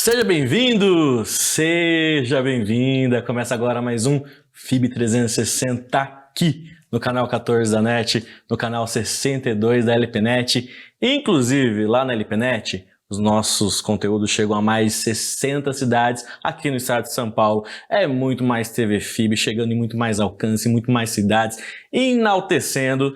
Seja bem-vindo, seja bem-vinda. Começa agora mais um FIB 360 aqui no canal 14 da NET, no canal 62 da LPNet. Inclusive, lá na LPNet, os nossos conteúdos chegam a mais de 60 cidades aqui no estado de São Paulo. É muito mais TV FIB, chegando em muito mais alcance, em muito mais cidades, enaltecendo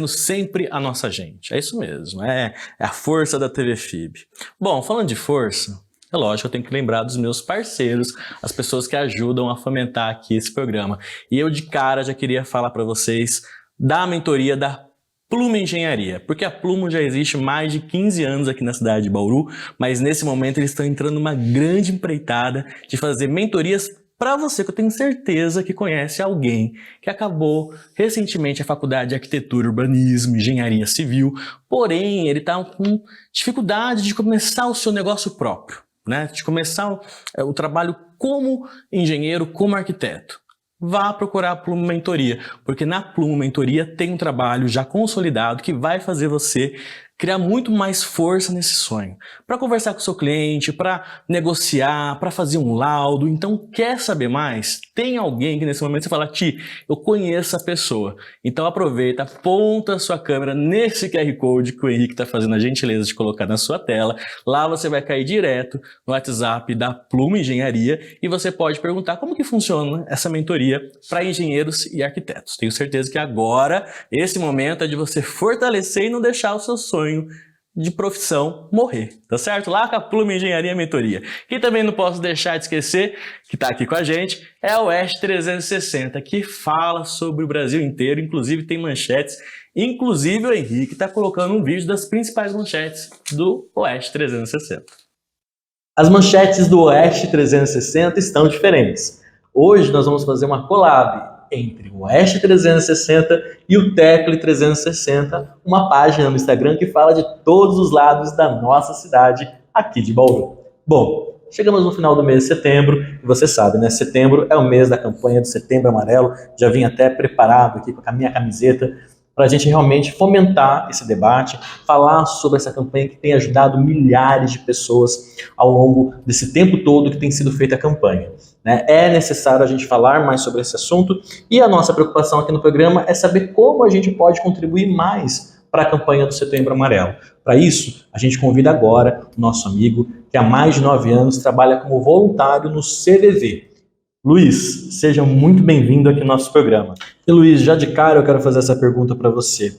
sempre a nossa gente. É isso mesmo, é a força da TV FIB. Bom, falando de força, é lógico, eu tenho que lembrar dos meus parceiros, as pessoas que ajudam a fomentar aqui esse programa. E eu de cara já queria falar para vocês da mentoria da Pluma Engenharia, porque a Pluma já existe mais de 15 anos aqui na cidade de Bauru, mas nesse momento eles estão entrando numa grande empreitada de fazer mentorias para você, que eu tenho certeza que conhece alguém que acabou recentemente a faculdade de Arquitetura, Urbanismo, Engenharia Civil, porém ele está com dificuldade de começar o seu negócio próprio, né? De começar o trabalho como engenheiro, como arquiteto. Vá procurar a Pluma Mentoria, porque na Pluma Mentoria tem um trabalho já consolidado que vai fazer você criar muito mais força nesse sonho. Para conversar com o seu cliente, para negociar, para fazer um laudo. Então, quer saber mais? Tem alguém que nesse momento você fala, Ti, eu conheço a pessoa. Então aproveita, aponta a sua câmera nesse QR Code que o Henrique está fazendo a gentileza de colocar na sua tela. Lá você vai cair direto no WhatsApp da Pluma Engenharia e você pode perguntar como que funciona essa mentoria para engenheiros e arquitetos. Tenho certeza que agora, esse momento é de você fortalecer e não deixar o seu sonho de profissão morrer, tá certo? Lá com a Pluma Engenharia Mentoria. Quem também não posso deixar de esquecer, que está aqui com a gente, é o Oeste 360, que fala sobre o Brasil inteiro, inclusive tem manchetes, inclusive o Henrique está colocando um vídeo das principais manchetes do Oeste 360. As manchetes do Oeste 360 estão diferentes. Hoje nós vamos fazer uma collab entre o Oeste 360 e o Tecle 360, uma página no Instagram que fala de todos os lados da nossa cidade aqui de Bauru. Bom, chegamos no final do mês de setembro, e você sabe, né? Setembro é o mês da campanha do Setembro Amarelo, já vim até preparado aqui com a minha camiseta, para a gente realmente fomentar esse debate, falar sobre essa campanha que tem ajudado milhares de pessoas ao longo desse tempo todo que tem sido feita a campanha. Né? É necessário a gente falar mais sobre esse assunto e a nossa preocupação aqui no programa é saber como a gente pode contribuir mais para a campanha do Setembro Amarelo. Para isso, a gente convida agora o nosso amigo que há mais de 9 anos trabalha como voluntário no CVV. Luiz, seja muito bem-vindo aqui no nosso programa. E Luiz, já de cara eu quero fazer essa pergunta para você.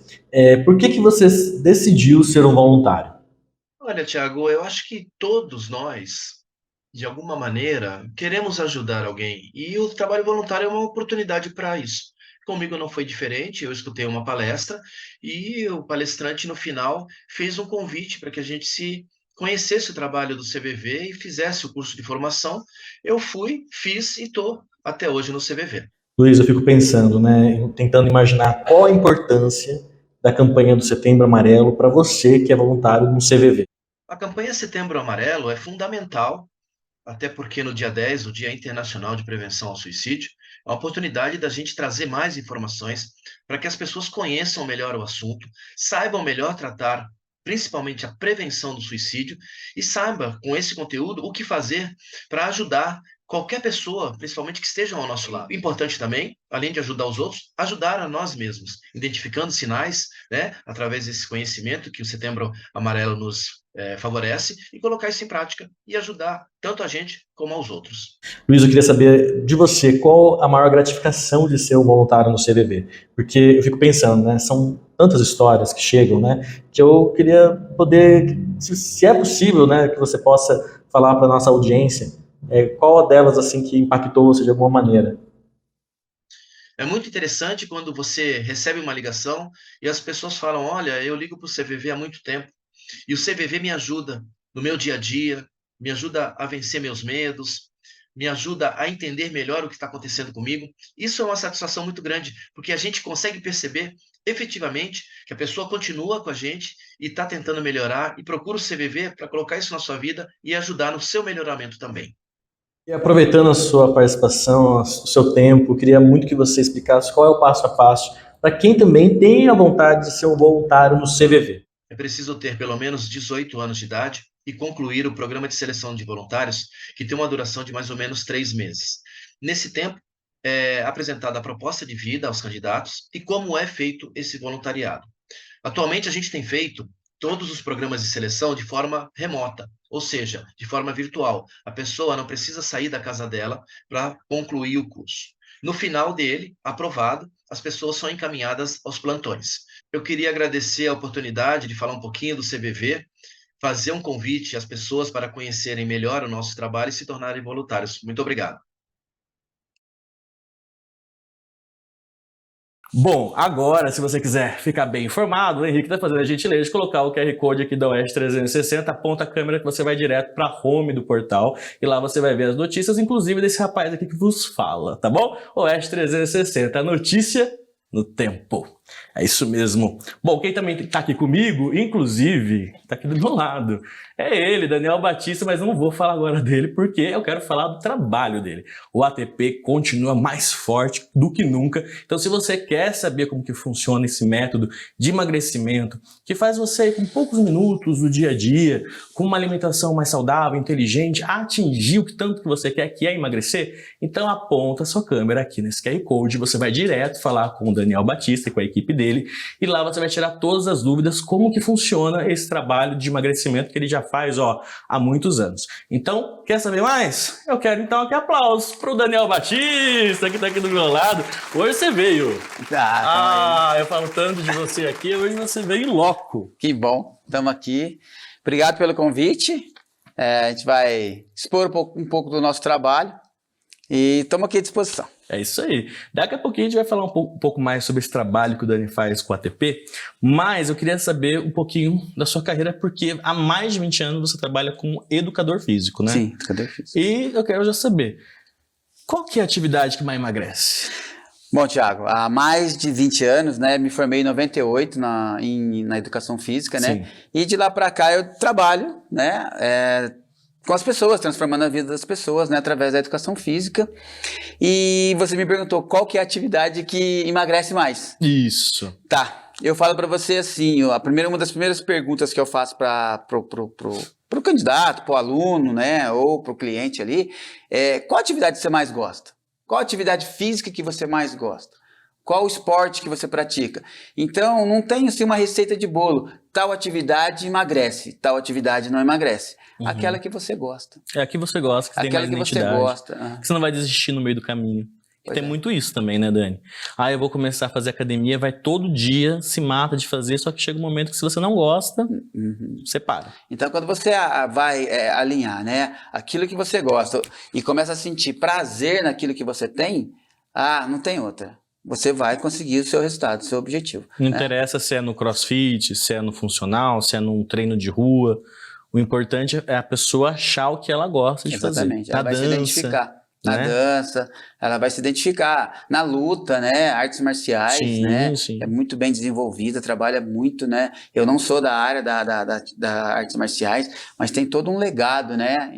Por que você decidiu ser um voluntário? Olha, Thiago, eu acho que todos nós, de alguma maneira, queremos ajudar alguém e o trabalho voluntário é uma oportunidade para isso. Comigo não foi diferente, eu escutei uma palestra e o palestrante, no final, fez um convite para que a gente se conhecesse o trabalho do CVV e fizesse o curso de formação. Eu fui, fiz e estou até hoje no CVV. Luiz, eu fico pensando, né, tentando imaginar qual a importância da campanha do Setembro Amarelo para você que é voluntário no CVV. A campanha Setembro Amarelo é fundamental. Até porque no dia 10, o Dia Internacional de Prevenção ao Suicídio, é uma oportunidade da gente trazer mais informações para que as pessoas conheçam melhor o assunto, saibam melhor tratar principalmente a prevenção do suicídio e saiba, com esse conteúdo, o que fazer para ajudar qualquer pessoa, principalmente que esteja ao nosso lado. Importante também, além de ajudar os outros, ajudar a nós mesmos, identificando sinais, né, através desse conhecimento que o Setembro Amarelo nos favorece e colocar isso em prática e ajudar tanto a gente como aos outros. Luiz, eu queria saber de você qual a maior gratificação de ser um voluntário no CVV, porque eu fico pensando, né, são tantas histórias que chegam, né, que eu queria poder, se é possível, né, que você possa falar para nossa audiência, qual delas assim que impactou você de alguma maneira. É muito interessante quando você recebe uma ligação e as pessoas falam: olha, eu ligo para o CVV há muito tempo e o CVV me ajuda no meu dia a dia, me ajuda a vencer meus medos, me ajuda a entender melhor o que está acontecendo comigo. Isso é uma satisfação muito grande, porque a gente consegue perceber efetivamente que a pessoa continua com a gente e está tentando melhorar e procura o CVV para colocar isso na sua vida e ajudar no seu melhoramento também. E aproveitando a sua participação, o seu tempo, queria muito que você explicasse qual é o passo a passo para quem também tem a vontade de ser um voluntário no CVV. É preciso ter pelo menos 18 anos de idade, e concluir o programa de seleção de voluntários, que tem uma duração de mais ou menos 3 meses. Nesse tempo, é apresentada a proposta de vida aos candidatos e como é feito esse voluntariado. Atualmente, a gente tem feito todos os programas de seleção de forma remota, ou seja, de forma virtual. A pessoa não precisa sair da casa dela para concluir o curso. No final dele, aprovado, as pessoas são encaminhadas aos plantões. Eu queria agradecer a oportunidade de falar um pouquinho do CBV, fazer um convite às pessoas para conhecerem melhor o nosso trabalho e se tornarem voluntários. Muito obrigado. Bom, agora, se você quiser ficar bem informado, o Henrique está fazendo a gentileza de colocar o QR Code aqui da Oeste 360, aponta a câmera que você vai direto para a home do portal e lá você vai ver as notícias, inclusive desse rapaz aqui que vos fala, tá bom? Oeste 360, a notícia no tempo. É isso mesmo. Bom, quem também está aqui comigo, inclusive, está aqui do meu lado, é ele, Daniel Batista, mas não vou falar agora dele porque eu quero falar do trabalho dele. O ATP continua mais forte do que nunca, então se você quer saber como que funciona esse método de emagrecimento, que faz você, com poucos minutos do dia a dia, com uma alimentação mais saudável, inteligente, atingir o que tanto que você quer, que é emagrecer, então aponta a sua câmera aqui nesse QR Code, você vai direto falar com o Daniel Batista e com a equipe dele, e lá você vai tirar todas as dúvidas como que funciona esse trabalho de emagrecimento que ele já faz há muitos anos. Então, quer saber mais? Eu quero então aqui aplausos para o Daniel Batista, que está aqui do meu lado. Hoje você veio. Eu falo tanto de você aqui, hoje você veio em loco. Que bom, estamos aqui. Obrigado pelo convite. A gente vai expor um pouco do nosso trabalho e estamos aqui à disposição. É isso aí. Daqui a pouquinho a gente vai falar um pouco mais sobre esse trabalho que o Dani faz com o ATP, mas eu queria saber um pouquinho da sua carreira, porque há mais de 20 anos você trabalha como educador físico, né? Sim, educador físico. E eu quero já saber, qual que é a atividade que mais emagrece? Bom, Thiago, há mais de 20 anos, né, me formei em 98 na educação física, né? Sim. E de lá para cá eu trabalho, né, com as pessoas, transformando a vida das pessoas, né, através da educação física. E você me perguntou qual que é a atividade que emagrece mais. Isso. Tá, eu falo para você assim, uma das primeiras perguntas que eu faço pro candidato, pro aluno, né, ou pro cliente ali, qual atividade você mais gosta? Qual atividade física que você mais gosta? Qual o esporte que você pratica? Então, não tem assim uma receita de bolo. Tal atividade emagrece, tal atividade não emagrece. Uhum. Aquela que você gosta. É a que você gosta, que tem mais identidade. Aquela que você gosta. Que você não vai desistir no meio do caminho. Tem muito isso também, né, Dani? Eu vou começar a fazer academia, vai todo dia, se mata de fazer, só que chega um momento que se você não gosta, você para. Então, quando você vai alinhar, né, aquilo que você gosta e começa a sentir prazer naquilo que você tem, não tem outra. Você vai conseguir o seu resultado, o seu objetivo. Não interessa se é no crossfit, se é no funcional, se é num treino de rua. O importante é a pessoa achar o que ela gosta de fazer. Exatamente, ela vai se identificar. Na dança, ela vai se identificar na luta, né? Artes marciais, sim, né? Sim. É muito bem desenvolvida, trabalha muito, né? Eu não sou da área da artes marciais, mas tem todo um legado, né?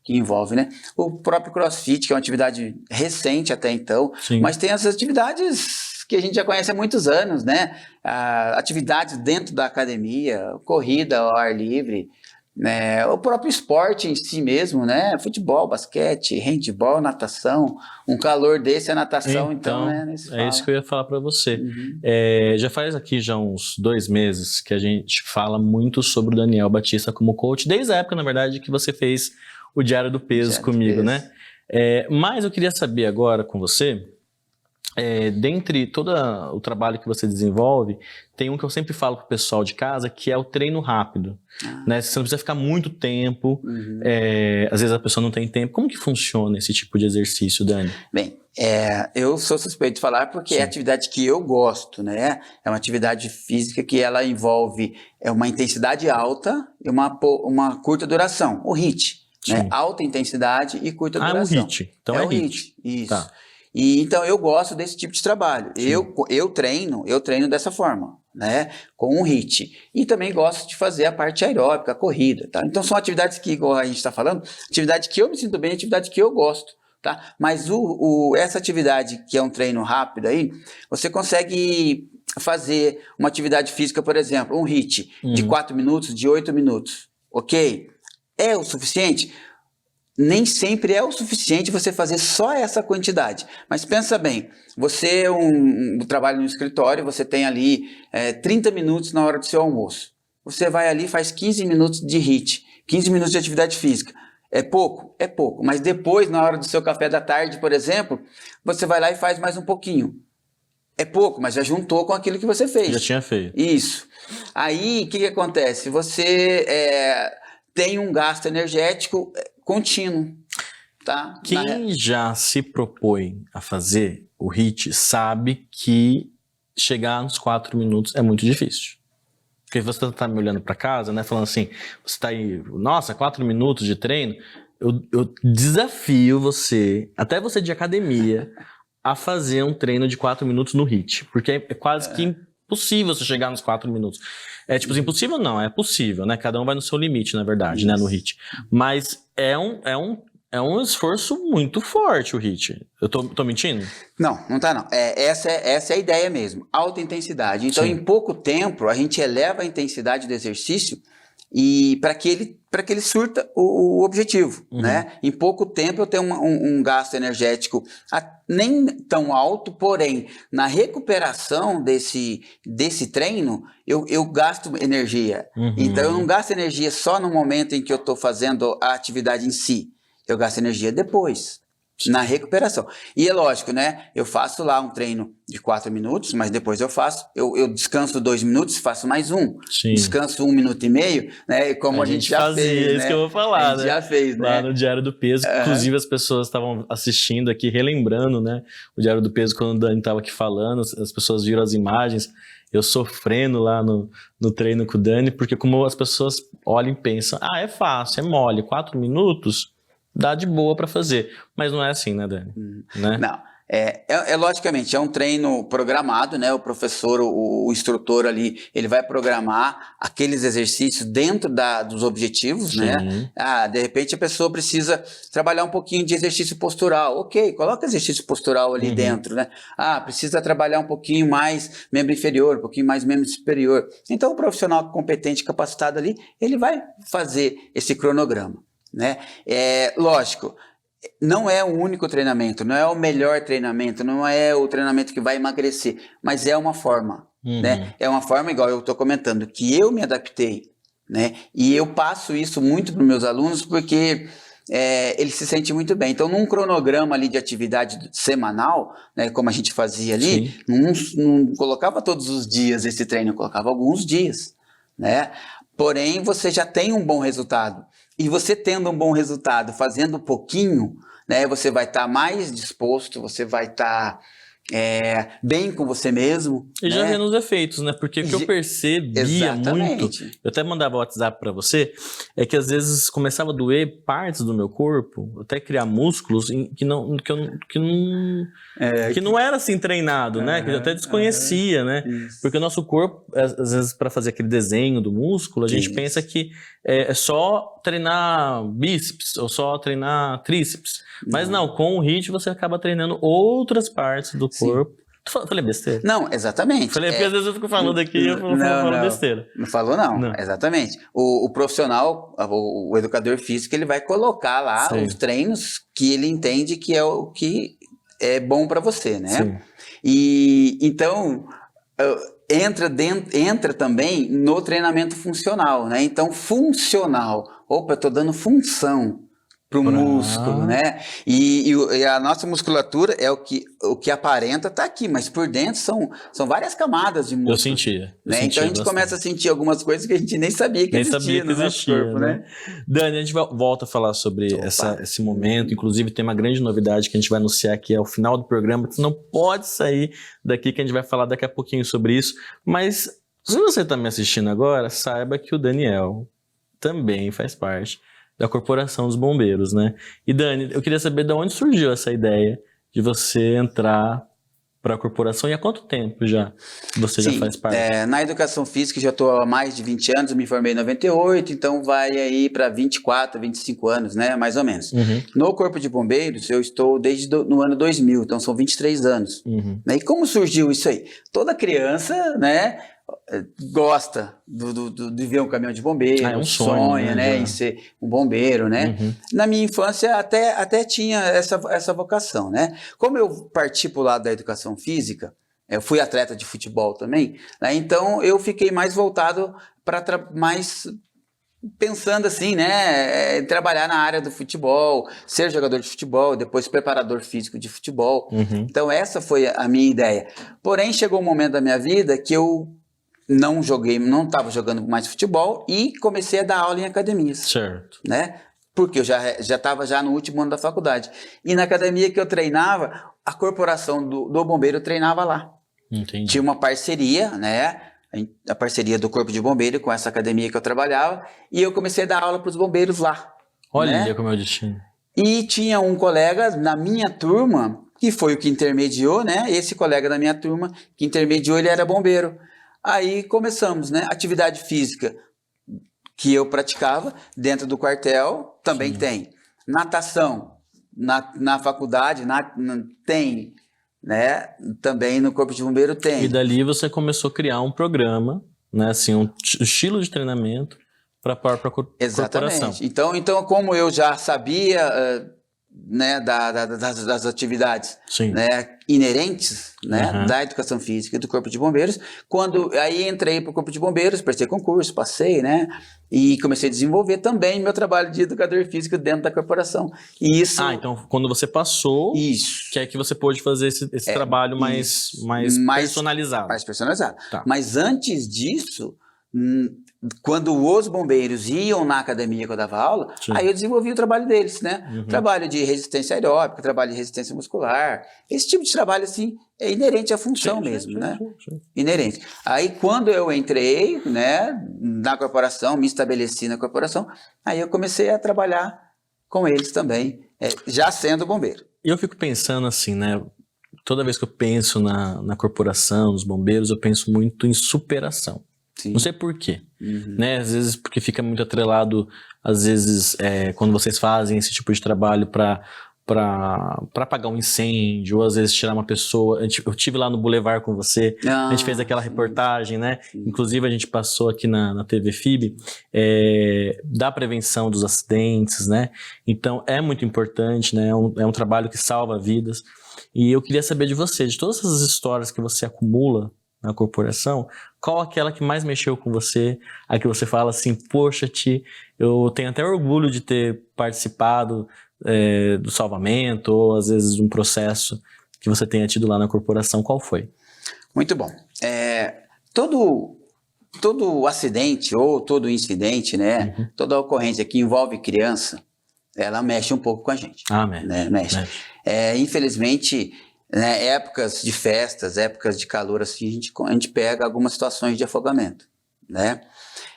Que envolve, né? O próprio CrossFit, que é uma atividade recente até então, sim. Mas tem essas atividades que a gente já conhece há muitos anos, né? Atividades dentro da academia, corrida ao ar livre, né, o próprio esporte em si mesmo, né? Futebol, basquete, handebol, natação. Um calor desse é natação, então né? É isso que eu ia falar para você. Uhum. Já faz aqui uns 2 meses que a gente fala muito sobre o Daniel Batista como coach, desde a época, na verdade, que você fez o Diário do Peso comigo, né? Mas eu queria saber agora com você, dentre todo o trabalho que você desenvolve, tem um que eu sempre falo pro pessoal de casa, que é o treino rápido. Né? Você não precisa ficar muito tempo, às vezes a pessoa não tem tempo. Como que funciona esse tipo de exercício, Dani? Bem, eu sou suspeito de falar porque sim. É a atividade que eu gosto, né? É uma atividade física que ela envolve uma intensidade alta e uma curta duração, o HIIT, né? Alta intensidade e curta duração. É o HIIT, então é o HIIT. Isso. Tá. E, então eu gosto desse tipo de trabalho. Eu treino dessa forma, né? Com um HIIT. E também gosto de fazer a parte aeróbica, a corrida, tá? Então são atividades que, igual a gente está falando, atividade que eu me sinto bem, atividade que eu gosto, tá? Mas essa atividade que é um treino rápido aí, você consegue fazer uma atividade física, por exemplo, um HIIT de 4 minutos, de 8 minutos. ok? É o suficiente? Nem sempre é o suficiente você fazer só essa quantidade. Mas pensa bem, você trabalha no escritório, você tem ali 30 minutos na hora do seu almoço. Você vai ali e faz 15 minutos de HIIT, 15 minutos de atividade física. É pouco? É pouco. Mas depois, na hora do seu café da tarde, por exemplo, você vai lá e faz mais um pouquinho. É pouco, mas já juntou com aquilo que você fez. Já tinha feito. Isso. Aí, o que acontece? Você tem um gasto energético contínuo, tá? Quem já se propõe a fazer o HIIT sabe que chegar nos 4 minutos é muito difícil. Porque você tá me olhando para casa, né, falando assim, você tá aí, nossa, 4 minutos de treino, eu desafio você, até você de academia, a fazer um treino de 4 minutos no HIIT, porque é quase que impossível você chegar nos 4 minutos. É tipo, impossível não, é possível, né? Cada um vai no seu limite, na verdade, né, no HIIT. Mas é um esforço muito forte o HIIT. Eu tô mentindo? Não, não tá não. Essa é a ideia mesmo, alta intensidade. Então, em pouco tempo, a gente eleva a intensidade do exercício e para que ele surta o objetivo, né? Em pouco tempo eu tenho um gasto energético nem tão alto, porém, na recuperação desse treino, eu gasto energia. Então, eu não gasto energia só no momento em que eu estou fazendo a atividade em si. Eu gasto energia depois, na recuperação. E é lógico, né? Eu faço lá um treino de 4 minutos, mas depois eu descanso 2 minutos, faço mais um. Sim. Descanso 1 minuto e meio, né? E como a gente já fazia, fez, isso né? que eu vou falar, A gente já fez, lá né? no Diário do Peso, inclusive as pessoas estavam assistindo aqui, relembrando, né? O Diário do Peso, quando o Dani estava aqui falando, as pessoas viram as imagens, eu sofrendo lá no treino com o Dani, porque como as pessoas olham e pensam, é fácil, é mole, 4 minutos... dá de boa para fazer, mas não é assim, né, Dani? Né? Não, logicamente, é um treino programado, né? O professor, o instrutor ali, ele vai programar aqueles exercícios dentro dos objetivos, Sim. né? De repente a pessoa precisa trabalhar um pouquinho de exercício postural, ok, coloca exercício postural ali dentro, né? Precisa trabalhar um pouquinho mais membro inferior, um pouquinho mais membro superior. Então o profissional competente, capacitado ali, ele vai fazer esse cronograma. Né? Lógico, não é o único treinamento, não é o melhor treinamento, não é o treinamento que vai emagrecer, mas é uma forma, né? É uma forma, igual eu estou comentando, que eu me adaptei, né? E eu passo isso muito para os meus alunos porque eles se sentem muito bem. Então, num cronograma ali de atividade semanal, né, como a gente fazia ali, não colocava todos os dias esse treino, eu colocava alguns dias, né? Porém, você já tem um bom resultado. E você tendo um bom resultado, fazendo um pouquinho, né, você vai estar mais disposto, você vai estar bem com você mesmo. E já vendo os efeitos, né? Porque o que eu percebia muito, eu até mandava WhatsApp para você, é que às vezes começava a doer partes do meu corpo, até criar músculos que não era assim treinado, né? Que eu até desconhecia, né? Isso. Porque o nosso corpo, às vezes, para fazer aquele desenho do músculo, a gente pensa que é só treinar bíceps ou só treinar tríceps. Mas não, com o HIIT você acaba treinando outras partes do corpo. Falei besteira? Não, exatamente. Falei, porque às vezes eu fico falando aqui e eu falo besteira. Não falou não, exatamente. O profissional, o educador físico, ele vai colocar lá os treinos que ele entende que é o que é bom para você, né? Sim. E então entra também no treinamento funcional, né? Então, funcional. Opa, eu tô dando função pro músculo, né? E a nossa musculatura é o que aparenta tá aqui, mas por dentro são várias camadas de músculo. Eu sentia. Né? Então a gente começa a sentir algumas coisas que a gente nem sabia que existia no nosso corpo, né? Dani, a gente volta a falar sobre esse momento, inclusive tem uma grande novidade que a gente vai anunciar que é o final do programa, que não pode sair daqui, que a gente vai falar daqui a pouquinho sobre isso, mas se você está me assistindo agora, saiba que o Daniel também faz parte da Corporação dos Bombeiros, né? E Dani, eu queria saber de onde surgiu essa ideia de você entrar para a corporação e há quanto tempo já você já faz parte? Na educação física já estou há mais de 20 anos, eu me formei em 98, então vai aí para 24, 25 anos, né? Mais ou menos. No Corpo de Bombeiros eu estou desde no ano 2000, então são 23 anos. Né? E como surgiu isso aí? Toda criança, né? gosta de ver um caminhão de bombeiro, é um sonha, né, em ser um bombeiro, né? Na minha infância até tinha essa vocação, né? Como eu parti para o lado da educação física, eu fui atleta de futebol também, né? Então eu fiquei mais voltado para mais pensando assim, né, trabalhar na área do futebol, ser jogador de futebol, depois preparador físico de futebol. Então essa foi a minha ideia. Porém, chegou um momento da minha vida que eu não estava jogando mais futebol e comecei a dar aula em academias. Certo. Né? Porque eu já estava no último ano da faculdade. E na academia que eu treinava, a corporação do bombeiro treinava lá. Entendi. Tinha uma parceria, né? A parceria do Corpo de Bombeiro com essa academia que eu trabalhava, e eu comecei a dar aula para os bombeiros lá. Olha, né? como é o destino. E tinha um colega na minha turma, que foi o que intermediou, né? Esse colega da minha turma, que intermediou, ele era bombeiro. Aí começamos, né? Atividade física que eu praticava dentro do quartel, também tem. Natação, na faculdade, tem, né? Também no Corpo de Bombeiro tem. E dali você começou a criar um programa, né? Assim, um estilo de treinamento para a própria corporação. Então, como eu já sabia, né, das atividades, né, inerentes, né, da educação física e do Corpo de Bombeiros, aí entrei para o Corpo de Bombeiros, prestei concurso, passei, né, e comecei a desenvolver também meu trabalho de educador físico dentro da corporação. E isso... então quando você passou, que é que você pôde fazer esse trabalho mais personalizado. Mais personalizado. Tá. Mas antes disso... Quando os bombeiros iam na academia que eu dava aula, aí eu desenvolvi o trabalho deles, né? Trabalho de resistência aeróbica, trabalho de resistência muscular. Esse tipo de trabalho, assim, é inerente à função mesmo, né? Inerente. Aí, quando eu entrei, né, na corporação, me estabeleci na corporação, aí eu comecei a trabalhar com eles também, já sendo bombeiro. E eu fico pensando assim, né? Toda vez que eu penso na corporação, nos bombeiros, eu penso muito em superação. Sim. Não sei por quê, né? Às vezes porque fica muito atrelado, às vezes quando vocês fazem esse tipo de trabalho para apagar um incêndio, ou às vezes tirar uma pessoa. Eu estive lá no Boulevard com você, a gente fez aquela reportagem, né? Inclusive a gente passou aqui na TV FIB, da prevenção dos acidentes, né? Então é muito importante, né? É um trabalho que salva vidas. E eu queria saber de você, de todas essas histórias que você acumula na corporação, qual aquela que mais mexeu com você, a que você fala assim, poxa, eu tenho até orgulho de ter participado do salvamento, ou às vezes de um processo que você tenha tido lá na corporação, qual foi? Muito bom. Todo acidente ou todo incidente, né, toda ocorrência que envolve criança, ela mexe um pouco com a gente. Mexe. Né? Mexe. Infelizmente, né, épocas de festas, épocas de calor, assim, a gente pega algumas situações de afogamento, né?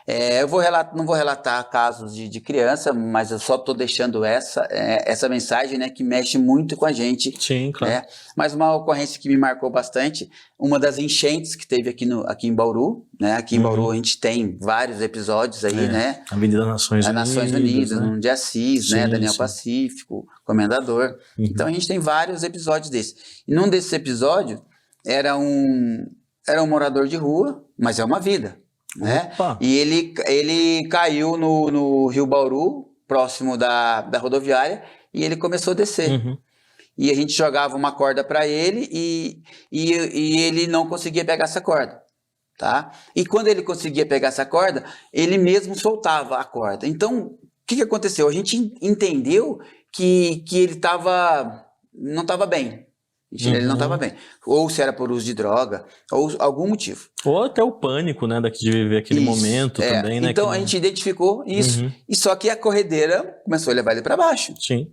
Eu não vou relatar casos de criança, mas eu só estou deixando essa mensagem, né, que mexe muito com a gente. Sim, claro. Né? Mas uma ocorrência que me marcou bastante, uma das enchentes que teve aqui em Bauru, né? Aqui em Bauru a gente tem vários episódios aí, né? Avenida Nações Unidas. Nações Unidas, né? De Assis, né? Daniel sim. Pacífico, Comendador. Então a gente tem vários episódios desses. E num desses episódios era um morador de rua, mas é uma vida. Né? E ele caiu no Rio Bauru, próximo da rodoviária, e ele começou a descer. E a gente jogava uma corda para ele e ele não conseguia pegar essa corda. Tá? E quando ele conseguia pegar essa corda, ele mesmo soltava a corda. Então, o que aconteceu? A gente entendeu que ele não estava bem. Ele não estava bem. Ou se era por uso de droga, ou algum motivo. Ou até o pânico, né, de viver aquele momento também, né? Então a gente identificou isso. E só que a corredeira começou a levar ele para baixo. Sim.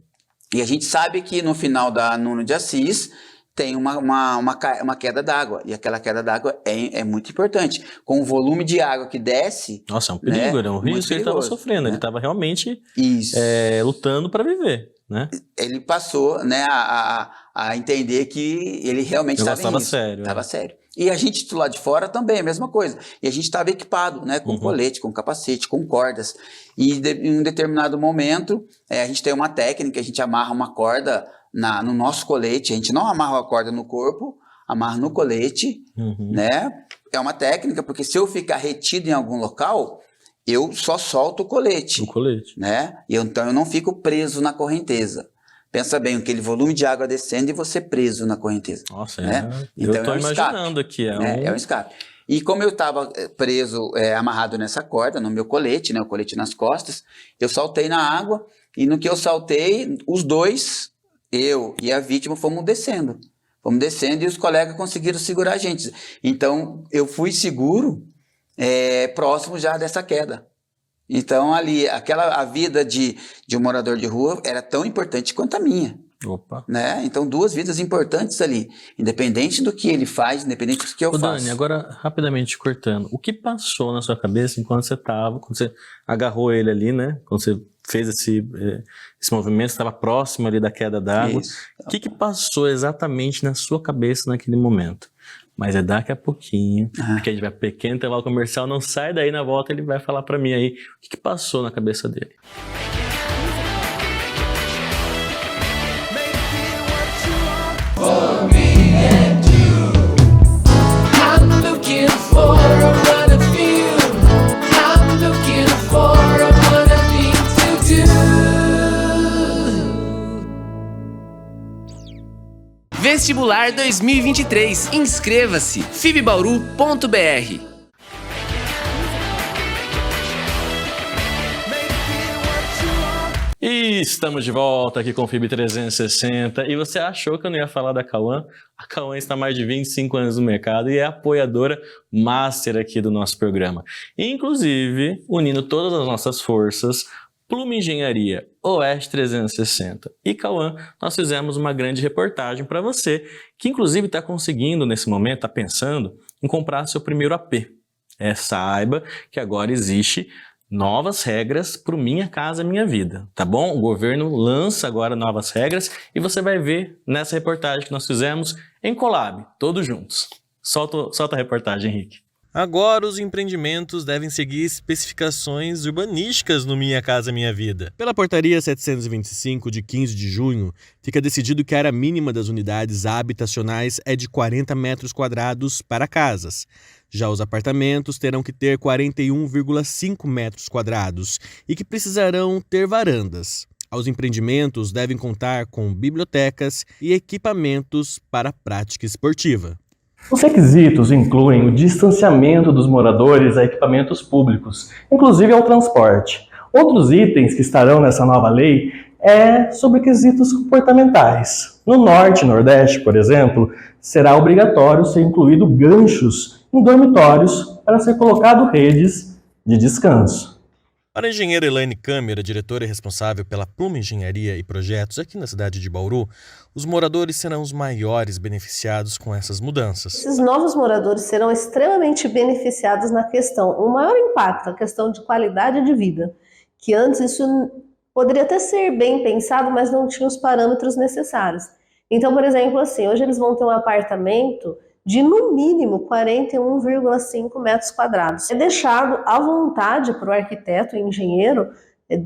E a gente sabe que no final da Nuno de Assis tem uma queda d'água. E aquela queda d'água é muito importante. Com o volume de água que desce... Nossa, é um perigo, né? Era um risco que ele estava sofrendo. Né? Ele estava realmente lutando para viver. Né? Ele passou, né, a entender que ele realmente estava sério. Estava sério. E a gente do lado de fora também, a mesma coisa. E a gente estava equipado, né, com colete, com capacete, com cordas. E em um determinado momento, a gente tem uma técnica, a gente amarra uma corda no nosso colete. A gente não amarra a corda no corpo, amarra no colete, né, É uma técnica, porque se eu ficar retido em algum local, eu só solto o colete. O colete. Né? Então eu não fico preso na correnteza. Pensa bem, aquele volume de água descendo e você preso na correnteza. Nossa, né? Então eu tô imaginando escape, aqui. É um escape. E como eu estava preso, amarrado nessa corda, no meu colete, né, o colete nas costas, eu saltei na água e no que eu saltei, os dois, eu e a vítima, fomos descendo. Fomos descendo e os colegas conseguiram segurar a gente. Então eu fui seguro próximo já dessa queda. Então ali, a vida de um morador de rua era tão importante quanto a minha. Opa. Né? Então, 2 vidas importantes ali, independente do que ele faz, independente do que eu faço. Dani, agora rapidamente cortando, o que passou na sua cabeça enquanto você agarrou ele ali, né? Quando você fez esse movimento, estava próximo ali da queda d'água. O que passou exatamente na sua cabeça naquele momento? Mas é daqui a pouquinho, porque a gente vai para pequeno intervalo comercial, não sai daí, na volta ele vai falar para mim aí o que passou na cabeça dele. For me and you, I'm looking for a run of you. I'm looking for a one of me to do. Vestibular 2023. Inscreva-se. fibbauru.br. E estamos de volta aqui com o FIB 360. E você achou que eu não ia falar da Cauã? A Cauã está há mais de 25 anos no mercado e é apoiadora master aqui do nosso programa. Inclusive, unindo todas as nossas forças, Plume Engenharia, Oeste 360 e Cauã, nós fizemos uma grande reportagem para você, que inclusive está conseguindo nesse momento, está pensando em comprar seu primeiro AP. Saiba que agora existe novas regras para o Minha Casa Minha Vida, tá bom? O governo lança agora novas regras e você vai ver nessa reportagem que nós fizemos em collab, todos juntos. Solta a reportagem, Henrique. Agora os empreendimentos devem seguir especificações urbanísticas no Minha Casa Minha Vida. Pela portaria 725 de 15 de junho, fica decidido que a área mínima das unidades habitacionais é de 40 metros quadrados para casas. Já os apartamentos terão que ter 41,5 metros quadrados e que precisarão ter varandas. Os empreendimentos devem contar com bibliotecas e equipamentos para a prática esportiva. Os requisitos incluem o distanciamento dos moradores a equipamentos públicos, inclusive ao transporte. Outros itens que estarão nessa nova lei é sobre quesitos comportamentais. No Norte e Nordeste, por exemplo, será obrigatório ser incluído ganchos em dormitórios para ser colocado redes de descanso. Para a engenheira Elaine Câmara, diretora e responsável pela Plume Engenharia e Projetos aqui na cidade de Bauru, os moradores serão os maiores beneficiados com essas mudanças. Esses novos moradores serão extremamente beneficiados na questão, o maior impacto, a questão de qualidade de vida, que antes isso poderia até ser bem pensado, mas não tinha os parâmetros necessários. Então, por exemplo, assim, hoje eles vão ter um apartamento de no mínimo 41,5 metros quadrados. É deixado à vontade para o arquiteto e engenheiro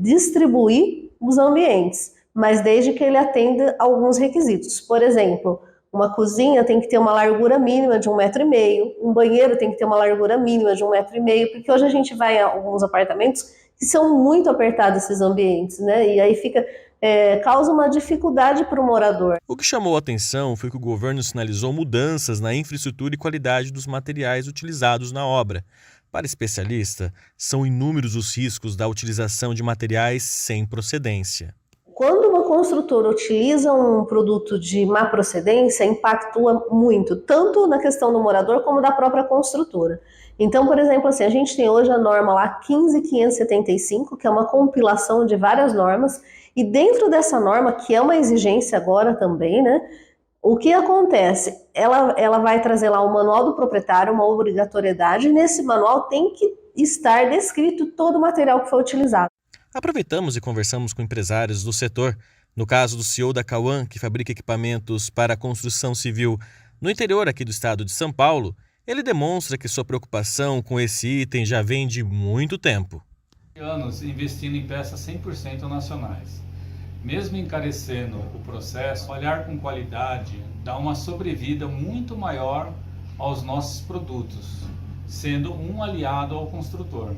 distribuir os ambientes, mas desde que ele atenda alguns requisitos. Por exemplo, uma cozinha tem que ter uma largura mínima de 1,5 m, um banheiro tem que ter uma largura mínima de 1,5 m, porque hoje a gente vai em alguns apartamentos que são muito apertados esses ambientes, né? E aí causa uma dificuldade para o morador. O que chamou a atenção foi que o governo sinalizou mudanças na infraestrutura e qualidade dos materiais utilizados na obra. Para especialista, são inúmeros os riscos da utilização de materiais sem procedência. Quando uma construtora utiliza um produto de má procedência, impactua muito, tanto na questão do morador como da própria construtora. Então, por exemplo, assim, a gente tem hoje a norma lá 15.575, que é uma compilação de várias normas, e dentro dessa norma, que é uma exigência agora também, né? O que acontece? Ela vai trazer lá o manual do proprietário, uma obrigatoriedade, e nesse manual tem que estar descrito todo o material que foi utilizado. Aproveitamos e conversamos com empresários do setor. No caso do CEO da Cauã, que fabrica equipamentos para a construção civil no interior aqui do estado de São Paulo, ele demonstra que sua preocupação com esse item já vem de muito tempo. Anos investindo em peças 100% nacionais. Mesmo encarecendo o processo, olhar com qualidade dá uma sobrevida muito maior aos nossos produtos, sendo um aliado ao construtor.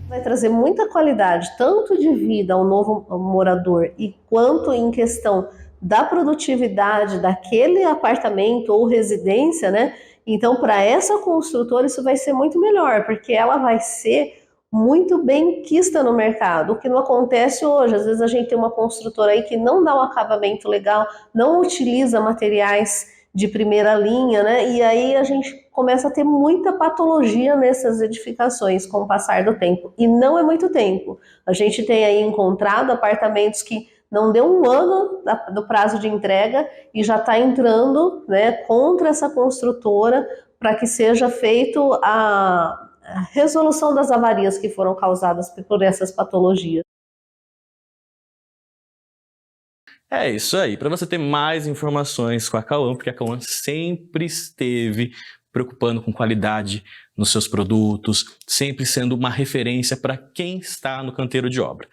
Vai trazer muita qualidade, tanto de vida ao novo morador, e quanto em questão da produtividade daquele apartamento ou residência, né? Então, para essa construtora, isso vai ser muito melhor, porque ela vai ser muito bem quista no mercado, o que não acontece hoje. Às vezes a gente tem uma construtora aí que não dá um acabamento legal, não utiliza materiais de primeira linha, né? E aí a gente começa a ter muita patologia nessas edificações com o passar do tempo. E não é muito tempo. A gente tem aí encontrado apartamentos que não deu um ano do prazo de entrega e já está entrando, né, contra essa construtora para que seja feito a resolução das avarias que foram causadas por essas patologias. É isso aí. Para você ter mais informações com a Cauã, porque a Cauã sempre esteve preocupando com qualidade nos seus produtos, sempre sendo uma referência para quem está no canteiro de obra.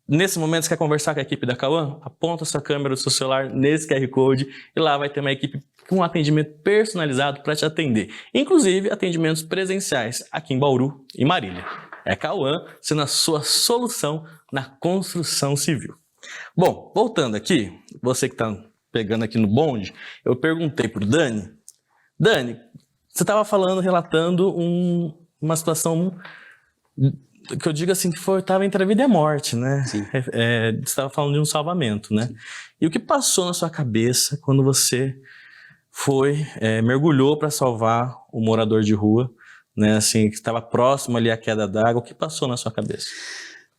Nesse momento, você quer conversar com a equipe da Cauã? Aponta sua câmera do seu celular nesse QR Code e lá vai ter uma equipe com um atendimento personalizado para te atender. Inclusive, atendimentos presenciais aqui em Bauru e Marília. É a Cauã sendo a sua solução na construção civil. Bom, voltando aqui, você que está pegando aqui no bonde, eu perguntei para o Dani. Dani, você estava relatando uma situação que eu digo assim, que estava entre a vida e a morte, né? Sim. Você estava falando de um salvamento, né? Sim. E o que passou na sua cabeça quando você mergulhou para salvar o morador de rua, né? Assim, que estava próximo ali à queda d'água, o que passou na sua cabeça?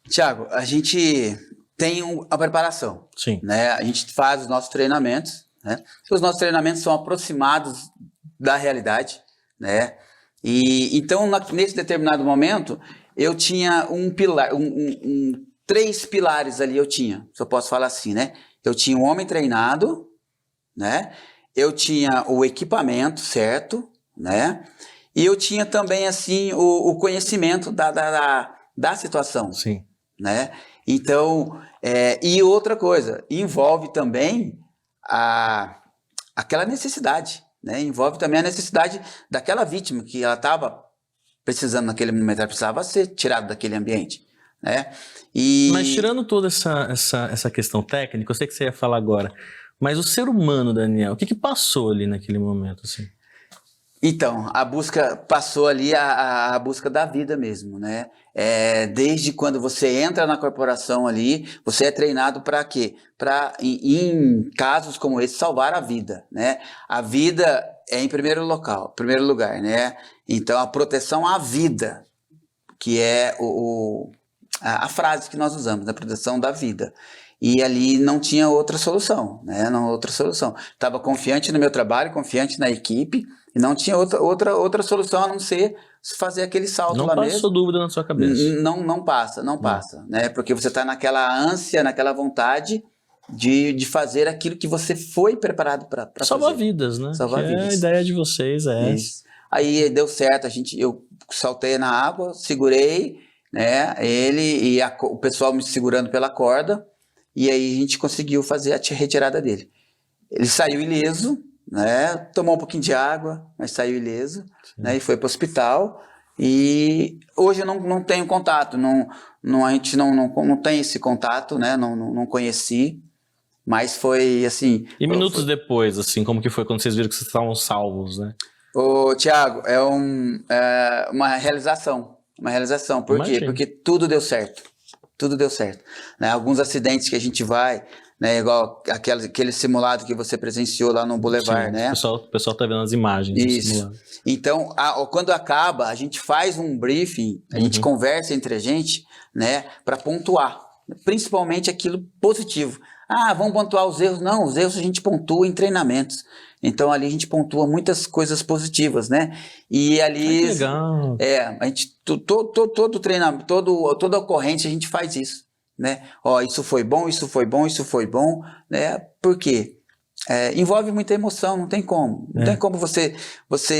Tiago, a gente tem a preparação. Sim. Né? A gente faz os nossos treinamentos, né? Os nossos treinamentos são aproximados da realidade, né? E então, nesse determinado momento, eu tinha três pilares ali, se eu posso falar assim, né? Eu tinha um homem treinado, né? Eu tinha o equipamento certo, né? E eu tinha também, assim, o conhecimento da situação. Sim. Né? Então, e outra coisa, envolve também aquela necessidade, né? Envolve também a necessidade daquela vítima que ela estava precisando naquele momento, ela precisava ser tirada daquele ambiente, né? Mas tirando toda essa questão técnica, eu sei que você ia falar agora, mas o ser humano, Daniel, o que passou ali naquele momento, assim? Então, a busca passou ali a busca da vida mesmo, né? Desde quando você entra na corporação ali, você é treinado para quê? Para, em casos como esse, salvar a vida, né? A vida é em primeiro lugar, né? Então, a proteção à vida, que é a frase que nós usamos, a proteção da vida. E ali não tinha outra solução, né? Não outra solução. Estava confiante no meu trabalho, confiante na equipe, e não tinha outra solução a não ser fazer aquele salto lá mesmo. Não passou dúvida na sua cabeça? Não passa, né? Porque você está naquela ânsia, naquela vontade de fazer aquilo que você foi preparado para fazer. Salvar vidas, né? Salvar vidas. A ideia de vocês é isso. Aí deu certo, eu saltei na água, segurei, né? Ele e o pessoal me segurando pela corda, e aí a gente conseguiu fazer a retirada dele. Ele saiu ileso, né? Tomou um pouquinho de água, mas saiu ileso, né? E foi para o hospital. E hoje eu não tenho contato, a gente não tem esse contato, né? Não conheci, mas foi assim. E minutos depois, assim, como que foi quando vocês viram que vocês estavam salvos, né? Ô, Tiago, é uma realização. Por Imagina. quê? Porque tudo deu certo. Né? Alguns acidentes que a gente vai, né? Igual aquele simulado que você presenciou lá no Boulevard, sim, né? O pessoal tá vendo as imagens. Isso. Então, quando acaba, a gente faz um briefing, a gente conversa entre a gente, né? Para pontuar, principalmente aquilo positivo. Vamos pontuar os erros? Não, os erros a gente pontua em treinamentos. Então, ali a gente pontua muitas coisas positivas, né? E ali... Que legal. A gente, todo treinamento, toda ocorrência a gente faz isso, né? Isso foi bom, né? Por quê? Envolve muita emoção, não tem como. Não tem como você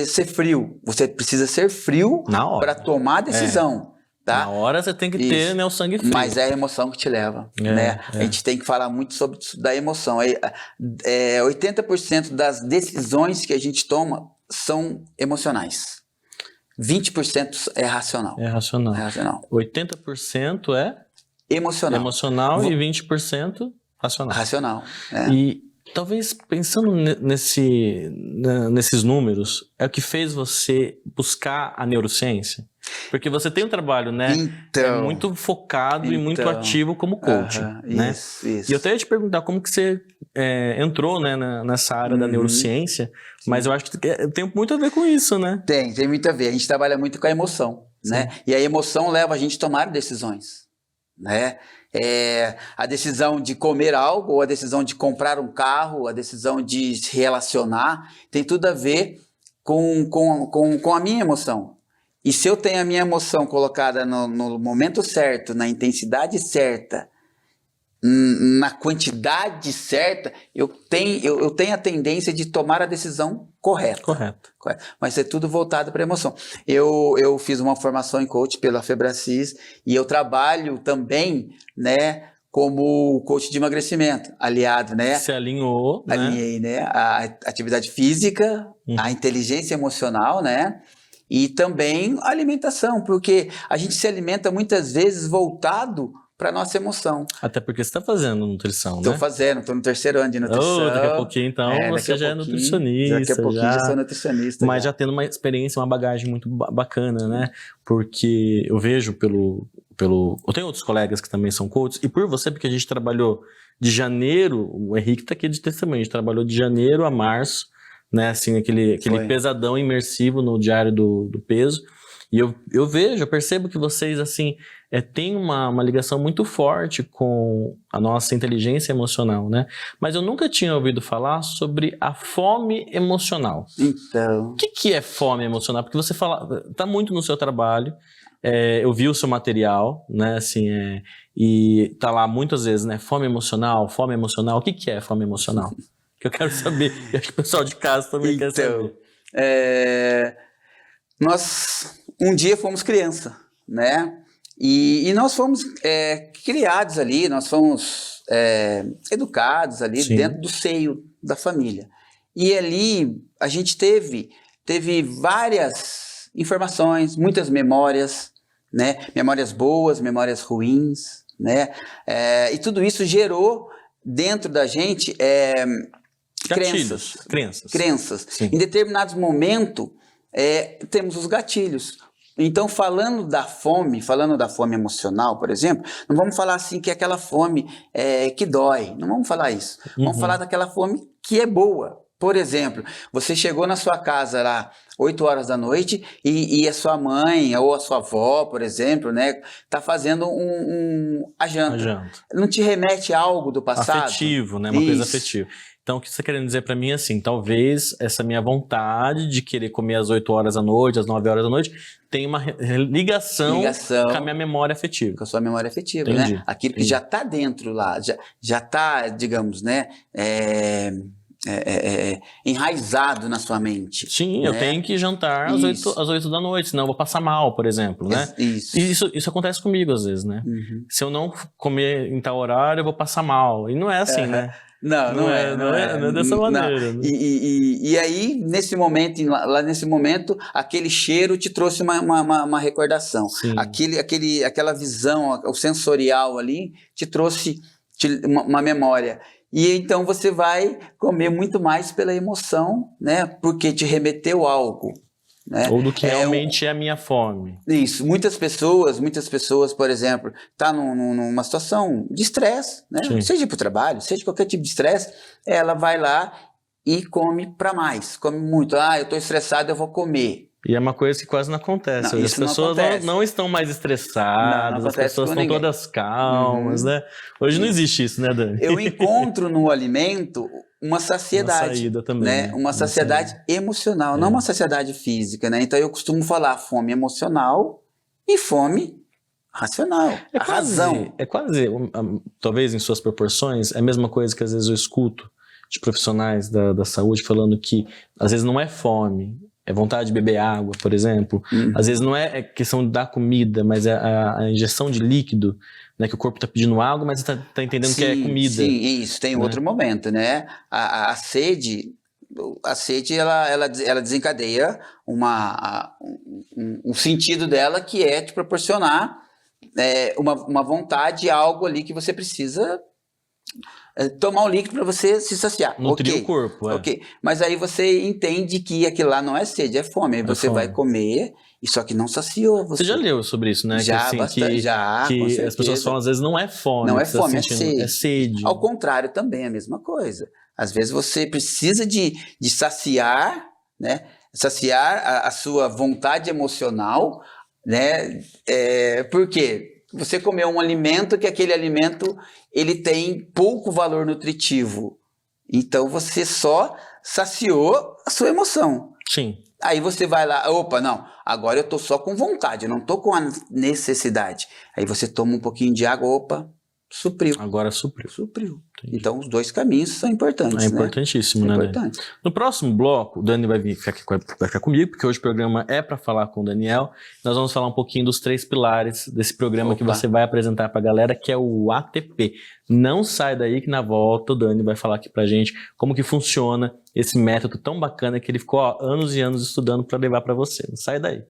ser frio. Você precisa ser frio para tomar a decisão. Tá? Na hora você tem que ter, né, o sangue frio. Mas é a emoção que te leva, né? A gente tem que falar muito sobre isso da emoção. 80% das decisões que a gente toma são emocionais. 20% é racional. É racional. É racional. 80% é Emocional. emocional e 20% racional. Racional. É. E talvez pensando nesses números, é o que fez você buscar a neurociência? Porque você tem um trabalho, né? Então, muito focado e muito então, ati como coach, aham, né? Isso. E eu até ia te perguntar como que você entrou, né, nessa área da neurociência, mas eu acho que tem muito a ver com isso, né? Tem muito a ver. A gente trabalha muito com a emoção, né? E a emoção leva a gente a tomar decisões, né? A decisão de comer algo, ou a decisão de comprar um carro, a decisão de se relacionar, tem tudo a ver com a minha emoção. E se eu tenho a minha emoção colocada no momento certo, na intensidade certa, na quantidade certa, eu tenho a tendência de tomar a decisão correta. Correto. Mas é tudo voltado para a emoção. Eu fiz uma formação em coach pela Febracis e eu trabalho também, né, como coach de emagrecimento, aliado, né? Se alinhou, né? Alinhei, né? A atividade física, a inteligência emocional, né? E também a alimentação, porque a gente se alimenta muitas vezes voltado para a nossa emoção. Até porque você está fazendo nutrição, Estou né? fazendo, estou no 3º ano de nutrição. Daqui a pouquinho, então, você já é nutricionista. Daqui a pouquinho já sou nutricionista. Mas já tendo uma experiência, uma bagagem muito bacana, né? Porque eu vejo eu tenho outros colegas que também são coaches, e por você, porque a gente trabalhou de janeiro, o Henrique está aqui de testemunho, a gente trabalhou de janeiro a março, né? Assim, aquele pesadão imersivo no Diário do Peso. E eu percebo que vocês, assim, têm uma ligação muito forte com a nossa inteligência emocional, né? Mas eu nunca tinha ouvido falar sobre a fome emocional. Então... O que é fome emocional? Porque você tá muito no seu trabalho, eu vi o seu material, né? Assim, e tá lá muitas vezes, né? Fome emocional. O que é fome emocional? Que eu quero saber. E acho que o pessoal de casa também quer saber. Nós um dia fomos criança, né? E nós fomos criados ali, nós fomos educados ali dentro do seio da família. E ali a gente teve várias informações, muitas memórias, né? Memórias boas, memórias ruins, né? E tudo isso gerou dentro da gente crenças. Sim. Em determinados momentos, temos os gatilhos. Então, falando da fome emocional, por exemplo, não vamos falar assim que é aquela fome que dói. Não vamos falar isso. Vamos falar daquela fome que é boa. Por exemplo, você chegou na sua casa lá 8 horas da noite e a sua mãe ou a sua avó, por exemplo, né, tá fazendo a janta. Não te remete a algo do passado? Afetivo, né? Uma coisa afetiva. Então, o que você está querendo dizer para mim é assim, talvez essa minha vontade de querer comer às 8 horas da noite, às 9 horas da noite, tenha uma ligação com a minha memória afetiva. Com a sua memória afetiva, né? Aquilo que já está dentro lá, já está, digamos, né, enraizado na sua mente. Sim, né? Eu tenho que jantar às 8 da noite, senão eu vou passar mal, por exemplo, né? Isso acontece comigo às vezes, né? Se eu não comer em tal horário, eu vou passar mal. E não é assim, né? Não é dessa maneira. Né? E aí, nesse momento, aquele cheiro te trouxe uma recordação. Aquela visão, o sensorial ali, te trouxe uma memória. E então você vai comer muito mais pela emoção, né? Porque te remeteu a algo. Né? Ou do que realmente é a minha fome. Isso. Muitas pessoas, por exemplo, tá numa situação de estresse, né? Seja para o trabalho, seja qualquer tipo de estresse, ela vai lá e come para mais, come muito. Eu estou estressado, eu vou comer. E é uma coisa que quase não acontece. As pessoas não estão mais estressadas, as pessoas estão todas calmas, né? Hoje não existe isso, né, Dani? Eu encontro no alimento uma saciedade, uma saída também, né? Uma saciedade emocional, não uma saciedade física, né? Então eu costumo falar fome emocional e fome racional. Razão. É quase, talvez em suas proporções, é a mesma coisa que às vezes eu escuto de profissionais da saúde falando que às vezes não é fome, é vontade de beber água, por exemplo. Às vezes não é questão da comida, mas é a injeção de líquido, né, que o corpo está pedindo água, mas está entendendo que é comida. Sim, isso. Tem outro momento, né? A sede a sede ela desencadeia um sentido dela que é te proporcionar uma vontade, algo ali que você precisa tomar um líquido para você se saciar. Nutrir Ok, o corpo, ok. Mas aí você entende que aquilo lá não é sede, é fome. Aí você vai comer, e só que não saciou você. Você já leu sobre isso, né? Já, que, assim, bastante, já, com que as certeza. pessoas falam, às vezes, não é fome. Não é que você fome, tá sentindo, é sede. sede. Ao contrário, também é a mesma coisa. Às vezes você precisa de saciar, né? Saciar a sua vontade emocional, né? Por quê? Você comeu um alimento que aquele alimento ele tem pouco valor nutritivo. Então você só saciou a sua emoção. Sim. Aí você vai lá, opa, não, agora eu tô só com vontade, eu não tô com a necessidade. Aí você toma um pouquinho de água, opa, supriu. Agora supriu. Supriu. Entendi. Então os dois caminhos são importantes, É né? importantíssimo, É né? importante. No próximo bloco, o Dani vai ficar comigo, porque hoje o programa é para falar com o Daniel. Nós vamos falar um pouquinho dos 3 pilares desse programa que você vai apresentar para a galera, que é o ATP. Não sai daí que na volta o Dani vai falar aqui pra gente como que funciona esse método tão bacana que ele ficou anos e anos estudando para levar para você. Não sai daí.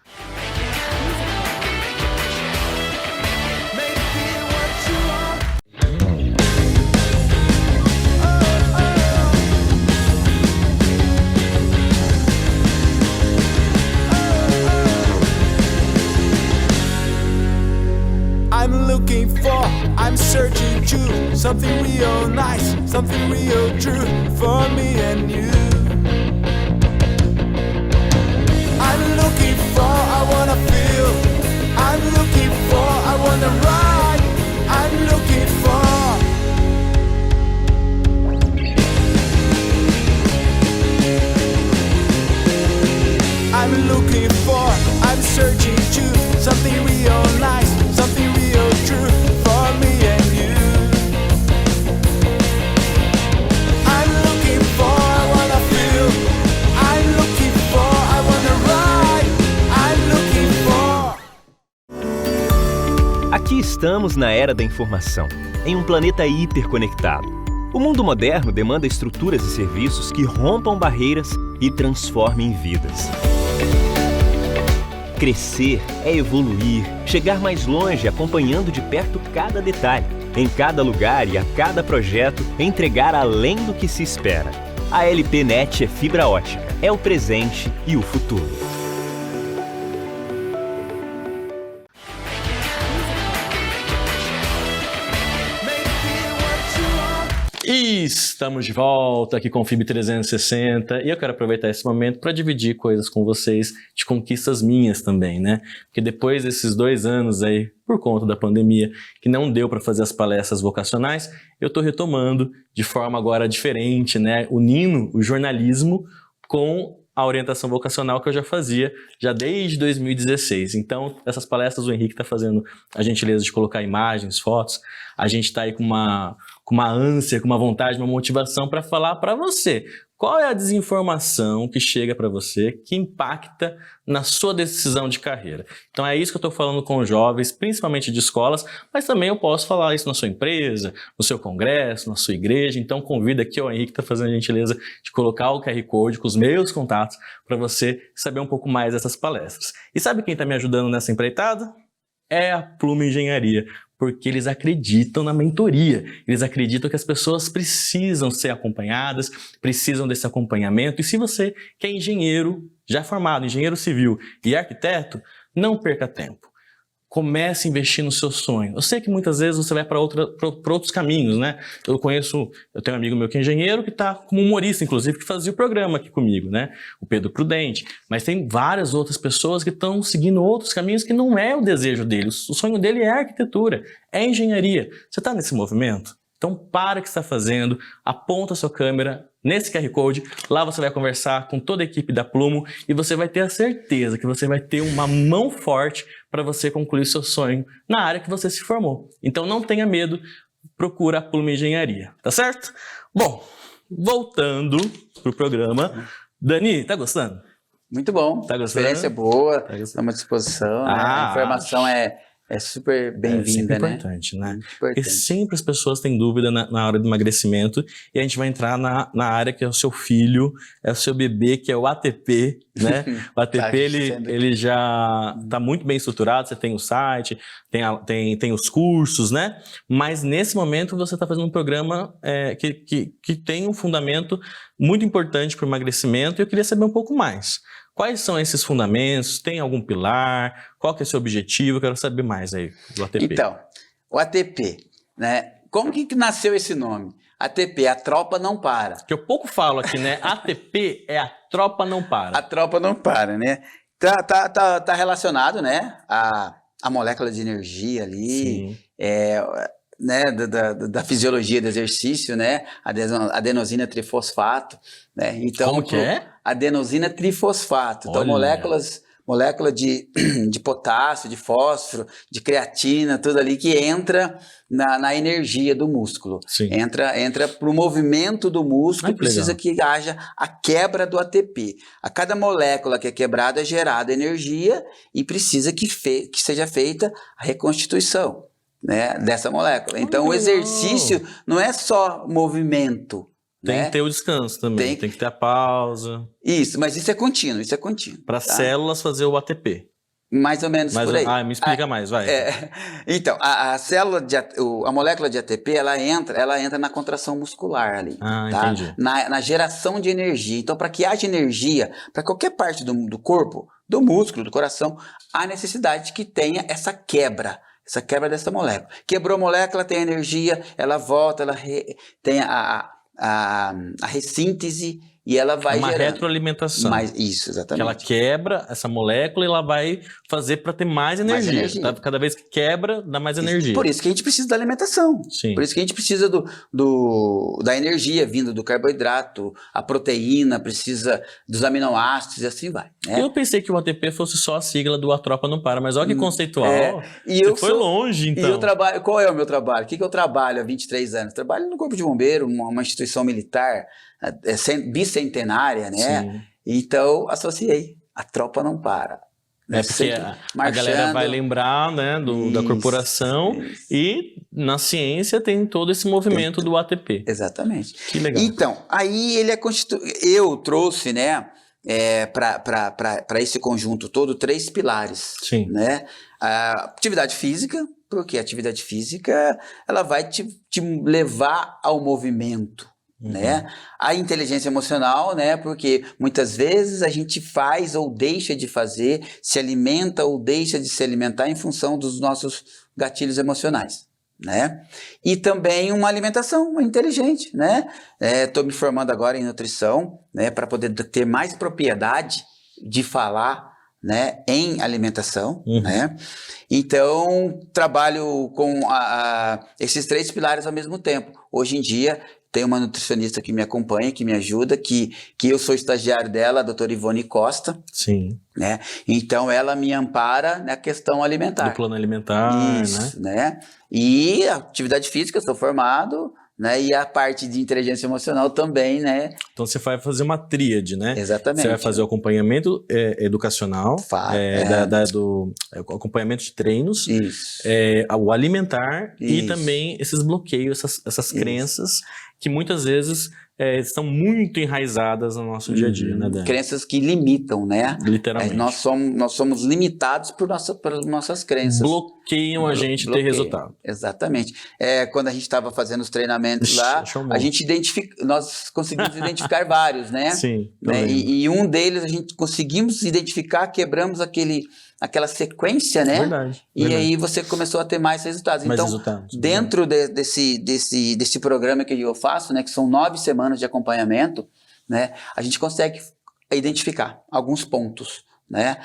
I'm searching to something real nice, something real true for me and you. I'm looking for, I wanna feel. I'm looking for, I wanna ride. I'm looking for. I'm looking for, I'm searching to something real nice, something real true for me and you. I'm looking for, I wanna feel. I'm looking for, I wanna ride. I'm looking for. Aqui estamos na era da informação, em um planeta hiperconectado. O mundo moderno demanda estruturas e serviços que rompam barreiras e transformem vidas. Crescer é evoluir, chegar mais longe acompanhando de perto cada detalhe, em cada lugar e a cada projeto, entregar além do que se espera. A LPNet é fibra ótica, é o presente e o futuro. E estamos de volta aqui com o FIB 360 e eu quero aproveitar esse momento para dividir coisas com vocês de conquistas minhas também, né? Porque depois desses 2 anos aí, por conta da pandemia, que não deu para fazer as palestras vocacionais, eu estou retomando de forma agora diferente, né? Unindo o jornalismo com a orientação vocacional que eu já fazia já desde 2016. Então, essas palestras o Henrique está fazendo a gentileza de colocar imagens, fotos. A gente está aí com uma ânsia, com uma vontade, uma motivação para falar para você qual é a desinformação que chega para você que impacta na sua decisão de carreira. Então é isso que eu estou falando com jovens, principalmente de escolas, mas também eu posso falar isso na sua empresa, no seu congresso, na sua igreja. Então convido aqui, o Henrique está fazendo a gentileza de colocar o QR Code com os meus contatos para você saber um pouco mais dessas palestras. E sabe quem está me ajudando nessa empreitada? É a Pluma Engenharia, porque eles acreditam na mentoria, eles acreditam que as pessoas precisam ser acompanhadas, precisam desse acompanhamento, e se você que é engenheiro, já formado, engenheiro civil e arquiteto, não perca tempo. Comece a investir no seu sonho. Eu sei que muitas vezes você vai para outros caminhos, né? Eu tenho um amigo meu que é engenheiro que está como humorista, inclusive, que fazia o programa aqui comigo, né? O Pedro Prudente. Mas tem várias outras pessoas que estão seguindo outros caminhos que não é o desejo dele. O sonho dele é arquitetura, é engenharia. Você está nesse movimento? Então para o que está fazendo, aponta a sua câmera nesse QR Code, lá você vai conversar com toda a equipe da Plumo e você vai ter a certeza que você vai ter uma mão forte para você concluir seu sonho na área que você se formou. Então não tenha medo, procura a Plumo Engenharia, tá certo? Bom, voltando pro programa, Dani, tá gostando? Muito bom. Tá gostando? A experiência é boa, Tá gostando? estamos à disposição. Ah, né? A informação é é super É bem-vinda, sempre né? importante, né? Muito Porque importante. sempre as pessoas têm dúvida na hora do emagrecimento e a gente vai entrar na área que é o seu filho, é o seu bebê, que é o ATP, né? O ATP, ele já está muito bem estruturado, você tem o site, tem os cursos, né? Mas nesse momento você está fazendo um programa que tem um fundamento muito importante para o emagrecimento e eu queria saber um pouco mais. Quais são esses fundamentos? Tem algum pilar? Qual que é o seu objetivo? Eu quero saber mais aí do ATP. Então, o ATP, né? Como que nasceu esse nome? ATP, a tropa não para. Que eu pouco falo aqui, né? ATP é a tropa não para. A tropa não para, né? Tá relacionado, né? A molécula de energia ali, Sim. né? Da fisiologia do exercício, né? Adenosina trifosfato, né? Então, Como que é? Adenosina trifosfato. Então, Olha. molécula de potássio, de fósforo, de creatina, tudo ali que entra na energia do músculo. Sim. Entra para o movimento do músculo Ah, e precisa que que haja a quebra do ATP. A cada molécula que é quebrada é gerada energia e precisa que seja feita a reconstituição, né, dessa molécula. Então, o exercício não é só movimento. Tem né? que ter o descanso também, tem que ter a pausa. Isso, mas isso é contínuo. Para as células fazer o ATP. Mais ou menos por aí. Me explica mais, vai. Então, a célula a molécula de ATP, ela entra na contração muscular ali. Ah, tá? entendi. Na geração de energia. Então, para que haja energia, para qualquer parte do corpo, do músculo, do coração, há necessidade de que tenha essa quebra dessa molécula. Quebrou a molécula, tem energia, ela volta, tem a ressíntese e ela vai uma gerando. Retroalimentação. Isso, exatamente. Que ela quebra essa molécula e ela vai fazer para ter mais energia. Tá? Cada vez que quebra, dá mais energia. Por isso que a gente precisa da alimentação. Sim. Por isso que a gente precisa da energia vindo do carboidrato, a proteína, precisa dos aminoácidos e assim vai. Né? Eu pensei que o ATP fosse só a sigla do A Tropa Não Para, mas olha que conceitual. Você foi longe, então. E eu trabalho. Qual é o meu trabalho? O que eu trabalho há 23 anos? Trabalho no Corpo de Bombeiro, uma instituição militar bicentenária, né? Sim. Então, associei. A tropa não para. Porque a galera vai lembrar, né, da corporação e na ciência tem todo esse movimento do ATP. Exatamente. Que legal. Então, aí ele eu trouxe, né, para esse conjunto todo 3 pilares. Sim. Né? A atividade física, porque a atividade física ela vai te levar ao movimento. Né? A inteligência emocional, né? Porque muitas vezes a gente faz ou deixa de fazer, se alimenta ou deixa de se alimentar em função dos nossos gatilhos emocionais. Né? E também uma alimentação inteligente. Né? Estou me formando agora em nutrição, né? Para poder ter mais propriedade de falar, né, em alimentação, né? Então trabalho com esses 3 pilares ao mesmo tempo. Hoje em dia tem uma nutricionista que me acompanha, que me ajuda, que eu sou estagiário dela, a doutora Ivone Costa. Sim. Né? Então ela me ampara na questão alimentar. Do plano alimentar, isso, né? E a atividade física, eu sou formado, né? E a parte de inteligência emocional também, né? Então você vai fazer uma tríade, né? Exatamente. Você vai fazer o acompanhamento educacional, do acompanhamento de treinos, o alimentar e também esses bloqueios, essas crenças que muitas vezes estão muito enraizadas no nosso dia a dia, né, Dani? Crenças que limitam, né? Literalmente. Nós somos limitados por nossas crenças. Bloqueiam a gente ter resultado. Exatamente. Quando a gente estava fazendo os treinamentos lá, a gente nós conseguimos identificar vários, né? Sim. Né? E um deles a gente conseguimos identificar, quebramos aquela sequência, né? Verdade. E aí você começou a ter mais resultados. Dentro desse programa que eu faço, né, que são 9 semanas de acompanhamento, né, a gente consegue identificar alguns pontos, né,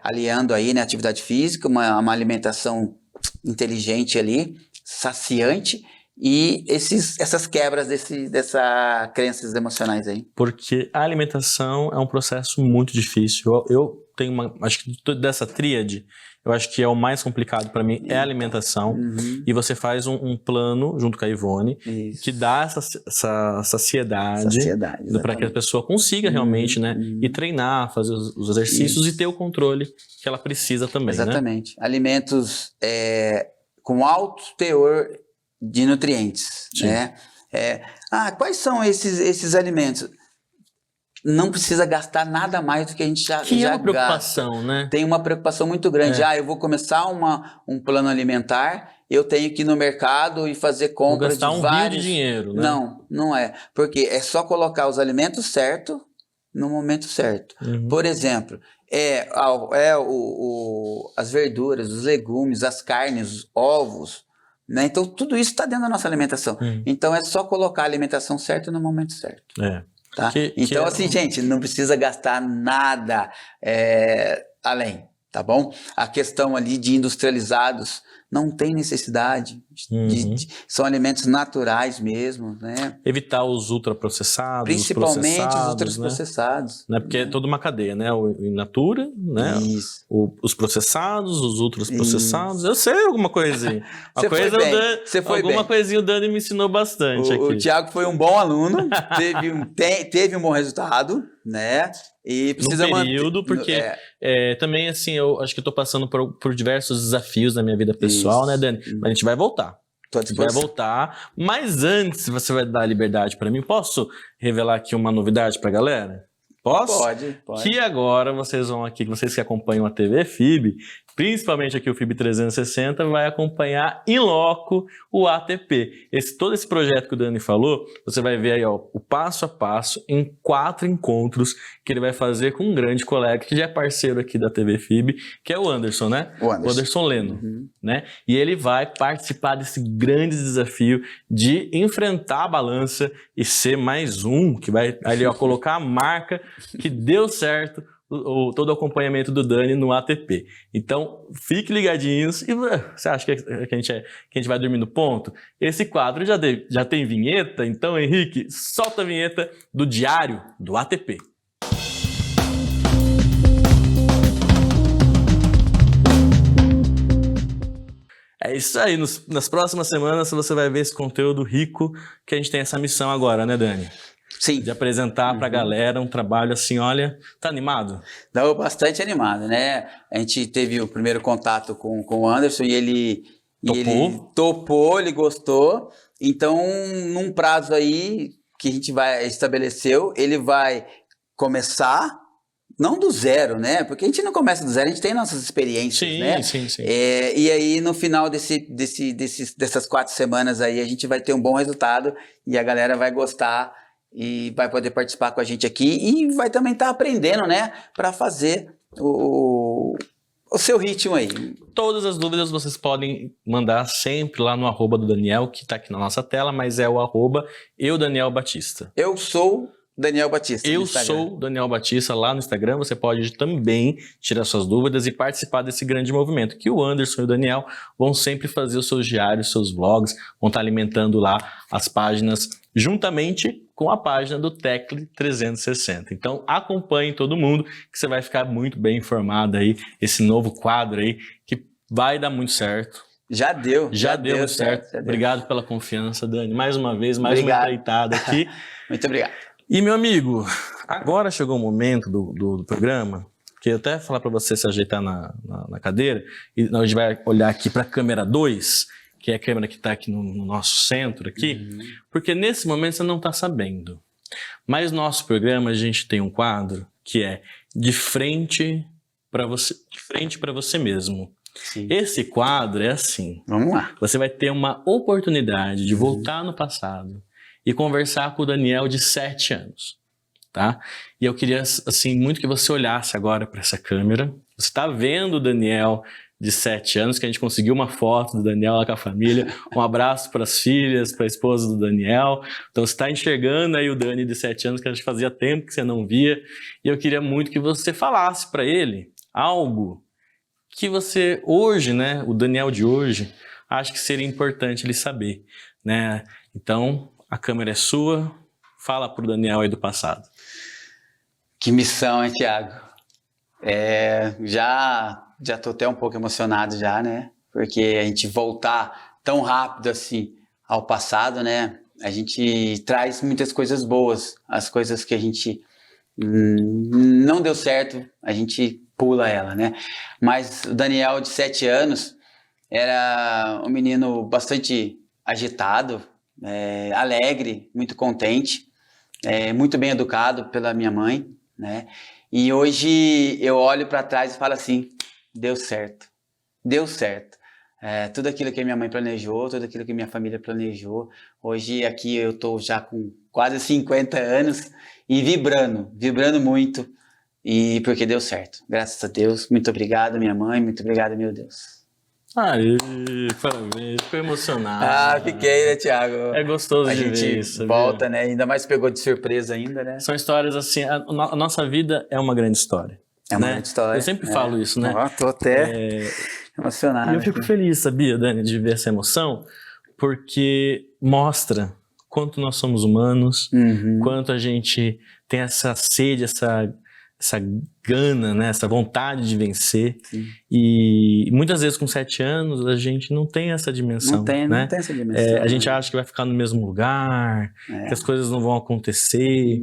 aliando aí, né, atividade física, uma alimentação inteligente ali, saciante, e essas quebras dessas crenças emocionais aí. Porque a alimentação é um processo muito difícil. Eu tenho acho que dessa tríade, eu acho que é o mais complicado para mim, é a alimentação. E você faz um plano junto com a Ivone Isso. que dá essa saciedade para que a exatamente. pessoa consiga realmente, né? E treinar, fazer os exercícios e ter o controle que ela precisa também, né? Exatamente. Alimentos com alto teor de nutrientes, Sim. né? Quais são esses alimentos? Não precisa gastar nada mais do que a gente já Que é já uma preocupação, né? tem uma preocupação muito grande. Eu vou começar um plano alimentar, eu tenho que ir no mercado e fazer Vou compra de gastar um vários... rio de dinheiro, né? Não é. Porque é só colocar os alimentos certos no momento certo. Por exemplo, as verduras, os legumes, as carnes, os ovos, né? Então tudo isso está dentro da nossa alimentação. Então é só colocar a alimentação certa no momento certo. Tá? Então, assim, gente, não precisa gastar nada além, tá bom? A questão ali de industrializados não tem necessidade. São alimentos naturais mesmo, né? Evitar os ultraprocessados, Principalmente os processados, ultraprocessados. né? Porque é toda uma cadeia, né? O in natura, né? Isso. Os processados, os ultraprocessados. Eu sei alguma coisinha. Alguma coisinha o Dani me ensinou bastante aqui. O Thiago foi um bom aluno, teve um bom resultado, né? E precisa no período, porque também, assim, eu acho que eu tô passando por diversos desafios na minha vida pessoal, né, Dani? Mas a gente vai voltar. A gente vai voltar. Mas antes, você vai dar liberdade para mim. Posso revelar aqui uma novidade pra galera? Posso? Pode. Que agora vocês vão aqui, vocês que acompanham a TV FIB, principalmente aqui o FIB 360, vai acompanhar in loco o ATP. Todo esse projeto que o Dani falou, você vai ver aí, ó, o passo a passo em 4 encontros que ele vai fazer com um grande colega que já é parceiro aqui da TV FIB, que é o Anderson, né? O Anderson Leno, né? E ele vai participar desse grande desafio de enfrentar a balança e ser mais um que vai ali, ó, colocar a marca que deu certo todo o acompanhamento do Dani no ATP. Então, fique ligadinhos. E você acha que a gente vai dormir no ponto? Esse quadro já tem vinheta, então, Henrique, solta a vinheta do Diário do ATP. É isso aí, nas próximas semanas você vai ver esse conteúdo rico que a gente tem essa missão agora, né, Dani? Sim. De apresentar pra galera um trabalho assim, olha, tá animado? Não, bastante animado, né? A gente teve o primeiro contato com o Anderson e ele topou, ele gostou. Então, num prazo aí que a gente estabeleceu, ele vai começar, não do zero, né? Porque a gente não começa do zero, a gente tem nossas experiências, né? Sim. E aí, no final dessas 4 semanas aí, a gente vai ter um bom resultado e a galera vai gostar e vai poder participar com a gente aqui e vai também estar aprendendo, né? Para fazer o seu ritmo aí. Todas as dúvidas vocês podem mandar sempre lá no @ do Daniel, que tá aqui na nossa tela, mas é o @ @eudanielbatista. Eu sou Daniel Batista. Eu sou Daniel Batista lá no Instagram. Você pode também tirar suas dúvidas e participar desse grande movimento, que o Anderson e o Daniel vão sempre fazer os seus diários, seus vlogs, vão estar alimentando lá as páginas juntamente com a página do Tecle 360. Então acompanhe todo mundo que você vai ficar muito bem informado aí, esse novo quadro aí que vai dar muito certo. Já deu muito certo. Obrigado pela confiança, Dani. Mais uma vez, mais uma empreitada aqui. Muito obrigado. E, meu amigo, agora chegou o momento do programa, que eu até falar para você se ajeitar na cadeira, e a gente vai olhar aqui para a câmera 2, que é a câmera que está aqui no nosso centro, aqui, porque nesse momento você não está sabendo. Mas no nosso programa a gente tem um quadro que é de frente para você mesmo. Sim. Esse quadro é assim. Vamos lá. Você vai ter uma oportunidade de voltar no passado e conversar com o Daniel de 7 anos, tá? E eu queria, assim, muito que você olhasse agora para essa câmera. Você está vendo o Daniel de 7 anos, que a gente conseguiu uma foto do Daniel lá com a família. Um abraço para as filhas, para a esposa do Daniel. Então você está enxergando aí o Dani de 7 anos, que a gente fazia tempo que você não via. E eu queria muito que você falasse para ele algo que você hoje, né, o Daniel de hoje, acha que seria importante ele saber, né? Então, a câmera é sua, fala pro Daniel aí do passado. Que missão, hein, Thiago? Já tô até um pouco emocionado já, né? Porque a gente voltar tão rápido assim ao passado, né? A gente traz muitas coisas boas, as coisas que a gente não deu certo, a gente pula ela, né? Mas o Daniel, de 7 anos, era um menino bastante agitado, alegre, muito contente, muito bem educado pela minha mãe, né? E hoje eu olho para trás e falo assim, deu certo, deu certo. Tudo aquilo que minha mãe planejou, tudo aquilo que minha família planejou. Hoje aqui eu estou já com quase 50 anos e vibrando muito, e porque deu certo. Graças a Deus, muito obrigado minha mãe, muito obrigado meu Deus. Aê, parabéns, ficou emocionado. Fiquei, né, Thiago? É gostoso A de gente ver isso, volta, sabia? né? Ainda mais pegou de surpresa ainda, né? São histórias assim, a nossa vida é uma grande história. É uma né? grande história. Eu sempre falo isso, né? Ó, tô até emocionado. E eu fico aqui. feliz, sabia, Dani, de ver essa emoção, porque mostra quanto nós somos humanos, quanto a gente tem essa sede, essa gana, né? Essa vontade de vencer. Sim. E muitas vezes com 7 anos a gente não tem essa dimensão. Não tem essa dimensão. A gente acha que vai ficar no mesmo lugar, que as coisas não vão acontecer.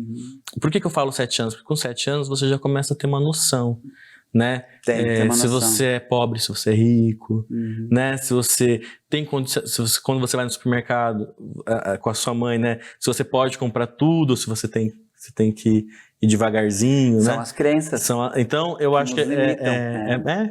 Por que eu falo 7 anos? Porque com 7 anos você já começa a ter uma noção, né? Tem uma se noção. você é pobre, se você é rico, né? Se você tem condição, quando você vai no supermercado com a sua mãe, né? Se você pode comprar tudo, ou se você tem que ir devagarzinho, São né? as crenças. Então, eu acho que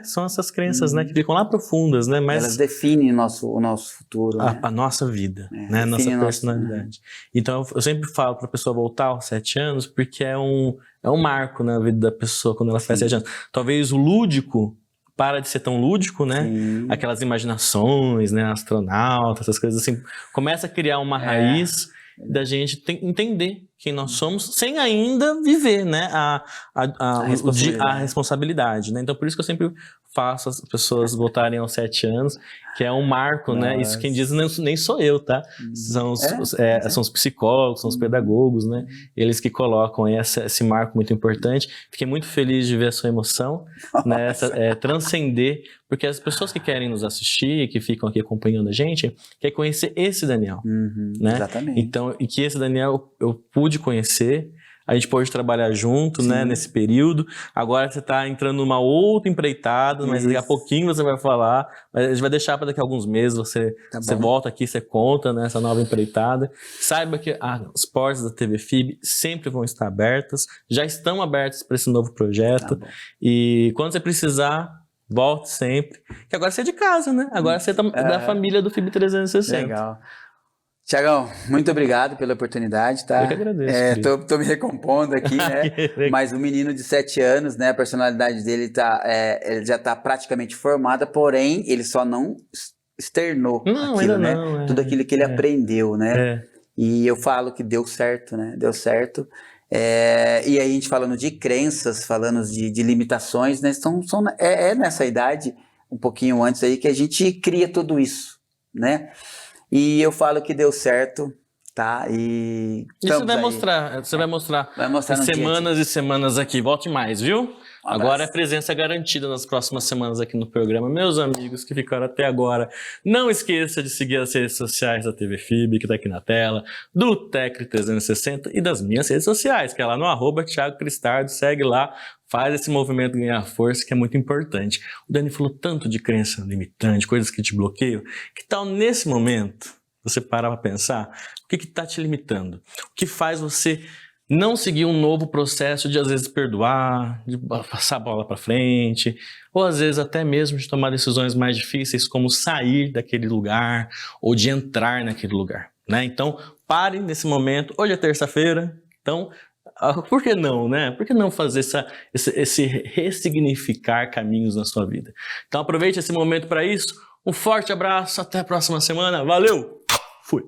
são essas crenças, né? Que ficam lá profundas, né? Mas elas definem o nosso futuro. Né? a nossa vida, né? A nossa personalidade. Então, eu sempre falo para a pessoa voltar aos 7 anos, porque é um marco na vida da pessoa quando ela faz 7 anos. Talvez o lúdico para de ser tão lúdico, né? Sim. Aquelas imaginações, né? Astronauta, essas coisas assim. Começa a criar uma raiz da gente entender quem nós somos, sem ainda viver, né? A responsabilidade, né? Então, por isso que eu sempre faço as pessoas voltarem aos 7 anos, que é um marco, né? Isso quem diz nem sou eu, tá? São os psicólogos, são os pedagogos, né? Eles que colocam esse marco muito importante. Fiquei muito feliz de ver a sua emoção, né? Transcender, porque as pessoas que querem nos assistir, que ficam aqui acompanhando a gente, querem conhecer esse Daniel, né? Exatamente. Então, e que esse Daniel eu pude conhecer, a gente pôde trabalhar junto, né, nesse período. Agora você está entrando numa outra empreitada, mas daqui a pouquinho você vai falar. Mas a gente vai deixar para daqui a alguns meses, você volta aqui, você conta, né, essa nova empreitada. Saiba que as portas da TV FIB sempre vão estar abertas, já estão abertas para esse novo projeto. E quando você precisar, volte sempre. Que agora você é de casa, né? Agora você é da família do FIB 360. Legal. Tiagão, muito obrigado pela oportunidade, tá? Eu que agradeço. Tô me recompondo aqui, né? Mas o menino de 7 anos, né? A personalidade dele ele já tá praticamente formada, porém, ele só não externou aquilo, ainda né? não, Tudo aquilo que ele aprendeu, né? E eu falo que deu certo, né? Deu certo. E aí a gente falando de crenças, falando de limitações, né? É nessa idade, um pouquinho antes aí, que a gente cria tudo isso, né? E eu falo que deu certo, tá? E você vai mostrar semanas e semanas aqui. Volte mais, viu? Agora é presença garantida nas próximas semanas aqui no programa. Meus amigos que ficaram até agora, não esqueça de seguir as redes sociais da TV FIB, que tá aqui na tela, do Tecre 360 e das minhas redes sociais, que é lá no @Thiago Cristardo. Segue lá, faz esse movimento ganhar força, que é muito importante. O Dani falou tanto de crença limitante, coisas que te bloqueiam. Que tal nesse momento você parar para pensar o que está te limitando? O que faz você não seguir um novo processo de, às vezes, perdoar, de passar a bola para frente, ou às vezes até mesmo de tomar decisões mais difíceis, como sair daquele lugar ou de entrar naquele lugar, né? Então, pare nesse momento. Hoje é terça-feira, então por que não, né? Por que não fazer esse ressignificar caminhos na sua vida? Então aproveite esse momento para isso. Um forte abraço, até a próxima semana. Valeu! Fui!